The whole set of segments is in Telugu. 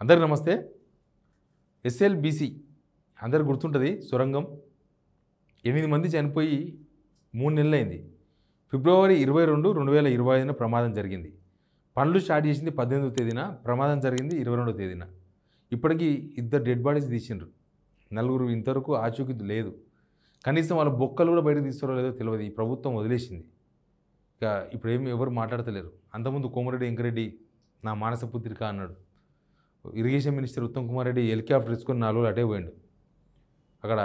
అందరికీ నమస్తే. ఎస్ఎల్బీసీ అందరికి గుర్తుంటుంది. సొరంగం 8 మంది చనిపోయి 3 నెలలైంది. ఫిబ్రవరి 22, 2025న ప్రమాదం జరిగింది. పనులు స్టార్ట్ చేసింది 18వ తేదీన, ప్రమాదం జరిగింది 22వ తేదీన. ఇప్పటికీ 2 డెడ్ బాడీస్ తీసిండ్రు. 4 ఇంతవరకు ఆచూకీ లేదు. కనీసం వాళ్ళ బొక్కలు కూడా బయటకు తీస్తారో లేదో తెలియదు. ఈ ప్రభుత్వం వదిలేసింది. ఇక ఇప్పుడు ఎవరు మాట్లాడతలేరు. అంతకుముందు కోమరెడ్డి వెంకరెడ్డి నా మానస పుత్రిక అన్నాడు. Irrigation minister Uttam Kumar Reddy helicopter తీసుకొని 4 రోజులు అటే పోయిండు. అక్కడ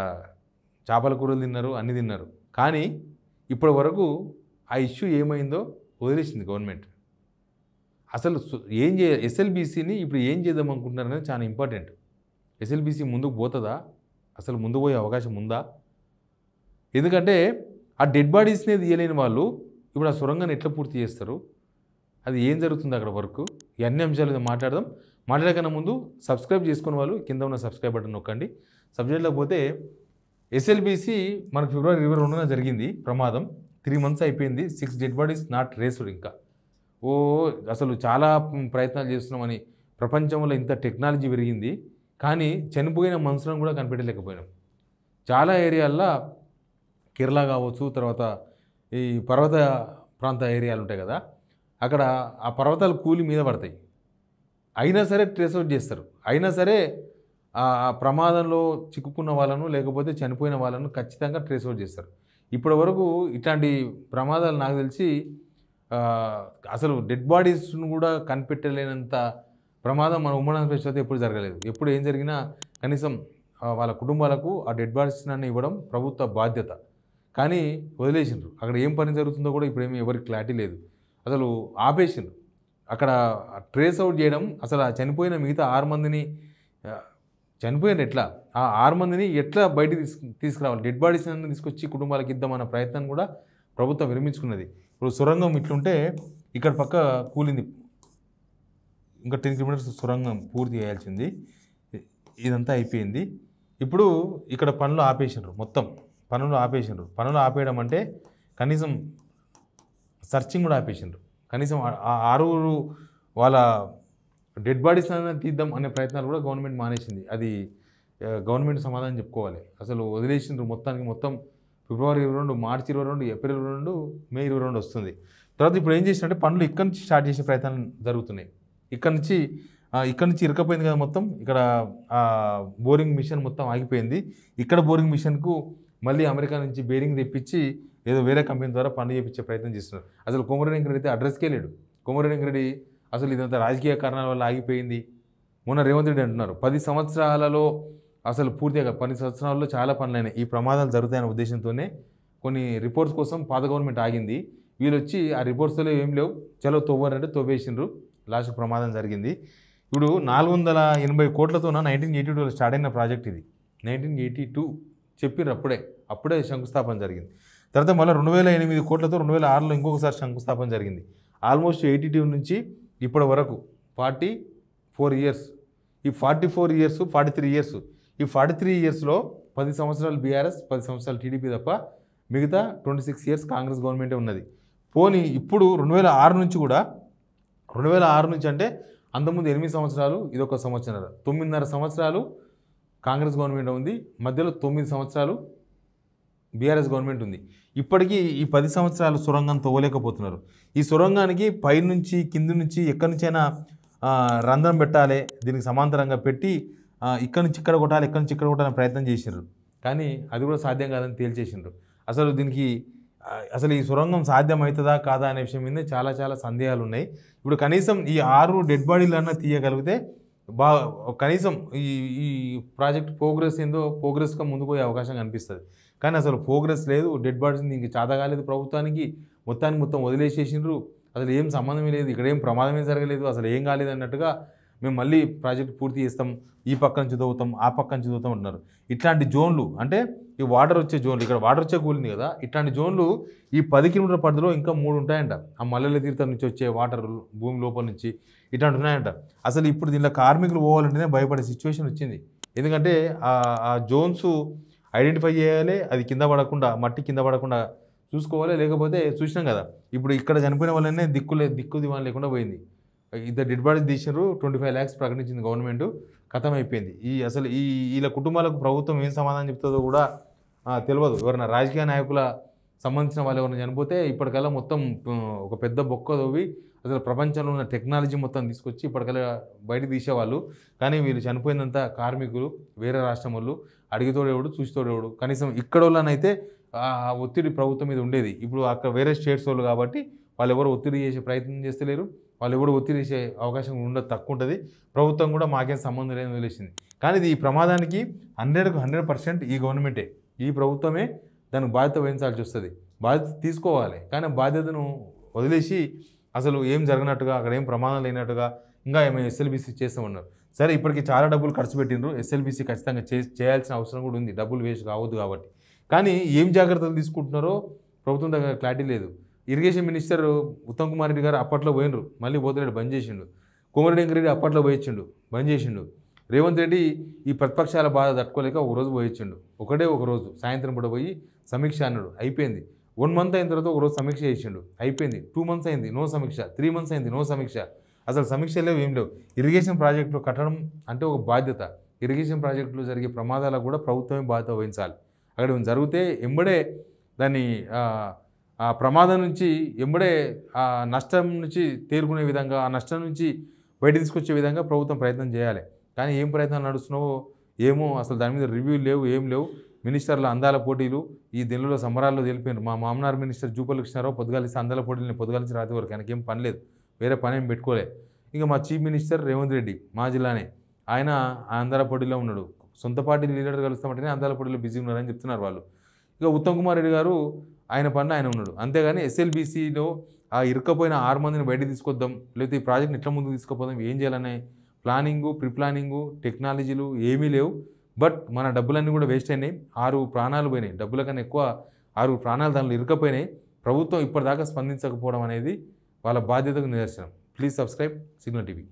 చేపల కూరలు తిన్నారు, అన్నీ తిన్నారు. కానీ ఇప్పటి వరకు ఆ ఇష్యూ ఏమైందో వదిలేసింది గవర్నమెంట్. అసలు ఏం ఎస్ఎల్బీసీని ఇప్పుడు ఏం చేద్దాం అనుకుంటున్నారనేది చాలా ఇంపార్టెంట్. ఎస్ఎల్బీసీ ముందుకు పోతుందా? అసలు ముందుకు పోయే అవకాశం ఉందా? ఎందుకంటే ఆ డెడ్ బాడీస్నే తీయలేని వాళ్ళు ఇప్పుడు ఆ సొరంగాన్ని ఎట్లా పూర్తి చేస్తారు? అది ఏం జరుగుతుంది అక్కడ వర్క్? ఈ అన్ని అంశాలు మాట్లాడదాం. మాట్లాడకన్నా ముందు సబ్స్క్రైబ్ చేసుకున్న వాళ్ళు కింద ఉన్న సబ్స్క్రైబ్ బటన్ నొక్కండి. సబ్జెక్ట్లోకి పోతే ఎస్ఎల్బీసీ మనకు ఫిబ్రవరి 22న జరిగింది ప్రమాదం. 3 months అయిపోయింది. 6 డెడ్ బాడీస్ నాట్ రేస్డ్. ఇంకా అసలు చాలా ప్రయత్నాలు చేస్తున్నామని, ప్రపంచంలో ఇంత టెక్నాలజీ పెరిగింది కానీ చనిపోయిన మనుషులను కూడా కనిపెట్టలేకపోయినాం. చాలా ఏరియాల్లో కేరళ కావచ్చు, తర్వాత ఈ పర్వత ప్రాంత ఏరియాలు ఉంటాయి కదా, అక్కడ ఆ పర్వతాలు కూలి మీద పడతాయి. అయినా సరే ట్రేస్ అవుట్ చేస్తారు. అయినా సరే ఆ ప్రమాదంలో చిక్కుకున్న వాళ్ళను లేకపోతే చనిపోయిన వాళ్ళను ఖచ్చితంగా ట్రేస్ అవుట్ చేస్తారు. ఇప్పటి వరకు ఇట్లాంటి ప్రమాదాలు నాకు తెలిసి అసలు డెడ్ బాడీస్ను కూడా కనిపెట్టలేనంత ప్రమాదం మన ఉమ్మడి ఆంధ్రప్రదేశ్లో అయితే ఎప్పుడు జరగలేదు. ఎప్పుడు ఏం జరిగినా కనీసం వాళ్ళ కుటుంబాలకు ఆ డెడ్ బాడీస్ని ఇవ్వడం ప్రభుత్వ బాధ్యత. కానీ వదిలేసిండ్రు. అక్కడ ఏం పని జరుగుతుందో కూడా ఇప్పుడు ఏమీ ఎవరికి క్లారిటీ లేదు. అసలు ఆపేసిండ్రు. అక్కడ ట్రేస్ అవుట్ చేయడం, అసలు ఆ చనిపోయిన మిగతా 6 మందిని చనిపోయిన ఎట్లా, ఆ 6 మందిని ఎట్లా బయటికి తీసుకురావాలి, డెడ్ బాడీస్ అన్ని తీసుకొచ్చి కుటుంబాలకు ఇద్దామన్న ప్రయత్నం కూడా ప్రభుత్వం విరమించుకున్నది. ఇప్పుడు సొరంగం ఇట్లుంటే ఇక్కడ పక్క కూలింది, ఇంకా 10 kilometers సొరంగం పూర్తి చేయాల్సింది. ఇదంతా అయిపోయింది. ఇప్పుడు ఇక్కడ పనులు ఆపేసిండ్రు. మొత్తం పనులు ఆపేసిండ్రు. పనులు ఆపేయడం అంటే కనీసం సర్చింగ్ కూడా ఆపేసిండ్రు. కనీసం ఆ 6 వాళ్ళ డెడ్ బాడీస్ తీద్దాం అనే ప్రయత్నాలు కూడా గవర్నమెంట్ మానేసింది. అది గవర్నమెంట్ సమాధానం చెప్పుకోవాలి. అసలు వదిలేసిండ్రు మొత్తానికి. మొత్తం ఫిబ్రవరి 22, మార్చి 22, ఏప్రిల్ 22, మే 22 వస్తుంది. తర్వాత ఇప్పుడు ఏం చేసినట్టే పనులు ఇక్కడ నుంచి స్టార్ట్ చేసే ప్రయత్నాలు జరుగుతున్నాయి. ఇక్కడ నుంచి ఇరకపోయింది కదా మొత్తం. ఇక్కడ బోరింగ్ మిషన్ మొత్తం ఆగిపోయింది. ఇక్కడ బోరింగ్ మిషన్కు మళ్ళీ అమెరికా నుంచి బేరింగ్ తెప్పించి ఏదో వేరే కంపెనీ ద్వారా పనులు చేయించే ప్రయత్నం చేస్తున్నారు. అసలు కోమరెడ్డి వెంకరెడ్డి అయితే అడ్రస్కే లేడు. కోమరెడ్డి వెంకరెడ్డి అసలు ఇదంతా రాజకీయ కారణాల వల్ల ఆగిపోయింది. మొన్న రేవంత్ రెడ్డి అంటున్నారు 10 సంవత్సరాలలో అసలు పూర్తిగా 10 సంవత్సరాల్లో చాలా పనులైనాయి. ఈ ప్రమాదాలు జరుగుతాయనే ఉద్దేశంతోనే కొన్ని రిపోర్ట్స్ కోసం పాత గవర్నమెంట్ ఆగింది. వీళ్ళు వచ్చి ఆ రిపోర్ట్స్లో ఏం లేవు, చలో తవ్వారంటే తవ్వేసిండ్రు. లాస్ట్ ప్రమాదం జరిగింది. ఇప్పుడు 480 కోట్లతోన 1982లో స్టార్ట్ అయిన ప్రాజెక్ట్ ఇది. 1982 చెప్పిర్రు. అప్పుడే శంకుస్థాపన జరిగింది. తర్వాత మళ్ళీ 2008 కోట్లతో 2006లో ఇంకొకసారి శంకుస్థాపన జరిగింది. ఆల్మోస్ట్ 82 నుంచి ఇప్పటి వరకు 44 years. ఈ 44 years, 43 years, ఈ 43 yearsలో 10 సంవత్సరాలు బీఆర్ఎస్, 10 సంవత్సరాలు టీడీపీ తప్ప మిగతా 26 years కాంగ్రెస్ గవర్నమెంటే ఉన్నది. పోనీ ఇప్పుడు 2006 నుంచి కూడా 2006 నుంచి అంటే అంతకుముందు 8 సంవత్సరాలు, ఇదొక సంవత్సరం, 9.5 సంవత్సరాలు కాంగ్రెస్ గవర్నమెంట్ ఉంది. మధ్యలో 9 సంవత్సరాలు బీఆర్ఎస్ గవర్నమెంట్ ఉంది. ఇప్పటికీ ఈ 10 సంవత్సరాలు సొరంగం తవ్వలేకపోతున్నారు. ఈ సొరంగానికి పైనుంచి కింది నుంచి ఎక్కడి నుంచైనా రంధ్రం పెట్టాలి, దీనికి సమాంతరంగా పెట్టి ఇక్కడి నుంచి ఇక్కడ కొట్టాలి, ఇక్కడి నుంచి ఇక్కడ కొట్టాలని ప్రయత్నం చేసిండ్రు. కానీ అది కూడా సాధ్యం కాదని తేల్చేసిండ్రు. అసలు ఈ సొరంగం సాధ్యం అవుతుందా కాదా అనే విషయం మీద చాలా చాలా సందేహాలు ఉన్నాయి. ఇప్పుడు కనీసం ఈ 6 డెడ్ బాడీలన్నా తీయగలిగితే కనీసం ఈ ప్రాజెక్ట్ ప్రోగ్రెస్గా ముందుకు పోయే అవకాశం కనిపిస్తుంది. కానీ అసలు ప్రోగ్రెస్ లేదు. డెడ్ బాడీస్ ఇంక చేత కాలేదు ప్రభుత్వానికి. మొత్తం వదిలేసేసిండ్రు. అసలు ఏం సంబంధమే లేదు, ఇక్కడ ఏం ప్రమాదమే జరగలేదు, అసలు ఏం కాలేదు అన్నట్టుగా మేము మళ్ళీ ప్రాజెక్ట్ పూర్తి చేస్తాం, ఈ పక్క నుంచి చదువుతాం, ఆ పక్క నుంచి చదువుతాం అంటున్నారు. ఇట్లాంటి జోన్లు అంటే ఈ వాటర్ వచ్చే జోన్లు, ఇక్కడ వాటర్ వచ్చే కూలింది కదా, ఇట్లాంటి జోన్లు ఈ 10 kilometer పరిధిలో ఇంకా 3 ఉంటాయంట. ఆ మల్లెల తీర్థం నుంచి వచ్చే వాటర్ భూమి లోపల నుంచి ఇట్లాంటి ఉన్నాయంట. అసలు ఇప్పుడు దీనిలో కార్మికులు పోవాలంటేనే భయపడే సిచ్యువేషన్ వచ్చింది. ఎందుకంటే ఆ జోన్స్ ఐడెంటిఫై చేయాలి, అది కింద పడకుండా, మట్టి కింద పడకుండా చూసుకోవాలి. లేకపోతే చూసినాం కదా ఇప్పుడు ఇక్కడ చనిపోయిన వాళ్ళనే దిక్కు దివాన్ లేకుండా పోయింది. ఇద్దరు డెడ్ బాడీస్ తీసినారు, 25 lakhs ప్రకటించింది గవర్నమెంట్, ఖతం అయిపోయింది. అసలు వీళ్ళ కుటుంబాలకు ప్రభుత్వం ఏం సమాధానం చెప్తుందో కూడా తెలియదు. ఎవరైనా రాజకీయ నాయకుల సంబంధించిన వాళ్ళు ఎవరైనా చనిపోతే ఇప్పటికల్లా మొత్తం ఒక పెద్ద బొక్క తవ్వి అసలు ప్రపంచంలో ఉన్న టెక్నాలజీ మొత్తం తీసుకొచ్చి ఇప్పటికల్లా బయటకు తీసేవాళ్ళు. కానీ వీళ్ళు చనిపోయినంత కార్మికులు, వేరే రాష్ట్రం వాళ్ళు, అడిగితోడేవాడు చూసితోడేవాడు. కనీసం ఇక్కడ వాళ్ళనైతే ఒత్తిడి ప్రభుత్వం మీద ఉండేది. ఇప్పుడు అక్కడ వేరే స్టేట్స్ వాళ్ళు కాబట్టి వాళ్ళు ఎవరు ఒత్తిడి చేసే ప్రయత్నం చేస్తలేరు. వాళ్ళు ఎవరు ఒత్తిడి చేసే అవకాశం ఉండదు, తక్కువ ఉంటుంది. ప్రభుత్వం కూడా మాకేం సంబంధం లేదని వదిలేసింది. కానీ ఈ ప్రమాదానికి 100% ఈ గవర్నమెంటే, ఈ ప్రభుత్వమే దానికి బాధ్యత వహించాల్సి వస్తుంది. బాధ్యత తీసుకోవాలి. కానీ బాధ్యతను వదిలేసి అసలు ఏం జరగనట్టుగా, అక్కడ ఏం ప్రమాదం లేనట్టుగా ఇంకా ఏమైనా ఎస్ఎల్బీసీ చేస్తూ ఉన్నారు. సరే, ఇప్పటికి చాలా డబ్బులు ఖర్చు పెట్టిండ్రు. ఎస్ఎల్బీసీ ఖచ్చితంగా చేయాల్సిన అవసరం కూడా ఉంది, డబ్బులు వేస్ట్ కావద్దు కాబట్టి. కానీ ఏం జాగ్రత్తలు తీసుకుంటున్నారో ప్రభుత్వం దగ్గర క్లారిటీ లేదు. ఇరిగేషన్ మినిస్టర్ ఉత్తమ్ కుమార్ రెడ్డి గారు అప్పట్లో పోయినరు, మళ్ళీ పోతలేడు, బంద్ చేసిండు. కోమరెడ్డి వెంకరెడ్డి అప్పట్లో పోయించిండు, బంద్ చేసిండు. రేవంత్ రెడ్డి ఈ ప్రతిపక్షాల బాధ తట్టుకోలేక ఒకరోజు పోయించిండు. ఒక రోజు సాయంత్రం పూట పోయి సమీక్ష అన్నాడు, అయిపోయింది. 1 month అయిన తర్వాత ఒకరోజు సమీక్ష చేసిండు, అయిపోయింది. 2 months అయింది, నో సమీక్ష. 3 months అయింది, నో సమీక్ష. అసలు సమీక్ష లేవు, ఏం లేవు. ఇరిగేషన్ ప్రాజెక్టులు కట్టడం అంటే ఒక బాధ్యత. ఇరిగేషన్ ప్రాజెక్టులు జరిగే ప్రమాదాలకు కూడా ప్రభుత్వమే బాధ్యత వహించాలి. అక్కడ జరిగితే ఎంబడే దాన్ని ఆ ప్రమాదం నుంచి ఎంబడే ఆ నష్టం నుంచి తేరుకునే విధంగా, ఆ నష్టం నుంచి బయట తీసుకొచ్చే విధంగా ప్రభుత్వం ప్రయత్నం చేయాలి. కానీ ఏం ప్రయత్నాలు నడుస్తున్నావో ఏమో, అసలు దాని మీద రివ్యూ లేవు, ఏం లేవు. మినిస్టర్ల అందాల పోటీలు ఈ దిల్లులో సంబరాల్లో తెలిపారు. మా మామనార్ మినిస్టర్ జూపల్లి కృష్ణారావు పొద్దుగాలిసి అందాల పోటీలని పొద్దుగాలిసి రాత్రి వరకు, ఆయనకేం పని లేదు, వేరే పని ఏం పెట్టుకోలే. ఇంకా మా చీఫ్ మినిస్టర్ రేవంత్ రెడ్డి మా జిల్లానే, ఆయన అందాల పోటీలో ఉన్నాడు. సొంత పార్టీ లీడర్ కలుస్తామంటేనే అందాల పోటీలో బిజీ ఉన్నారని చెప్తున్నారు వాళ్ళు. ఇక ఉత్తమ్ కుమార్ రెడ్డి గారు ఆయన పని ఆయన ఉన్నాడు. అంతేగాని ఎస్ఎల్బీసీలో ఆ ఇరుక్కపోయిన 6 మందిని బయటకు తీసుకొద్దాం, లేకపోతే ఈ ప్రాజెక్ట్ని ఎట్లా ముందుకు తీసుకుపోదాం, ఏం చేయాలనే ప్లానింగు, ప్రిప్లానింగు, టెక్నాలజీలు ఏమీ లేవు. బట్ మన డబ్బులన్నీ కూడా వేస్ట్ అయినాయి. 6 ప్రాణాలు పోయినాయి, డబ్బుల కన్నా ఎక్కువ 6 ప్రాణాలు దానిలో ఇరుక్కపోయినాయి. ప్రభుత్వం ఇప్పటిదాకా స్పందించకపోవడం అనేది వాళ్ళ బాధ్యతకు నిదర్శనం. Please subscribe signal TV.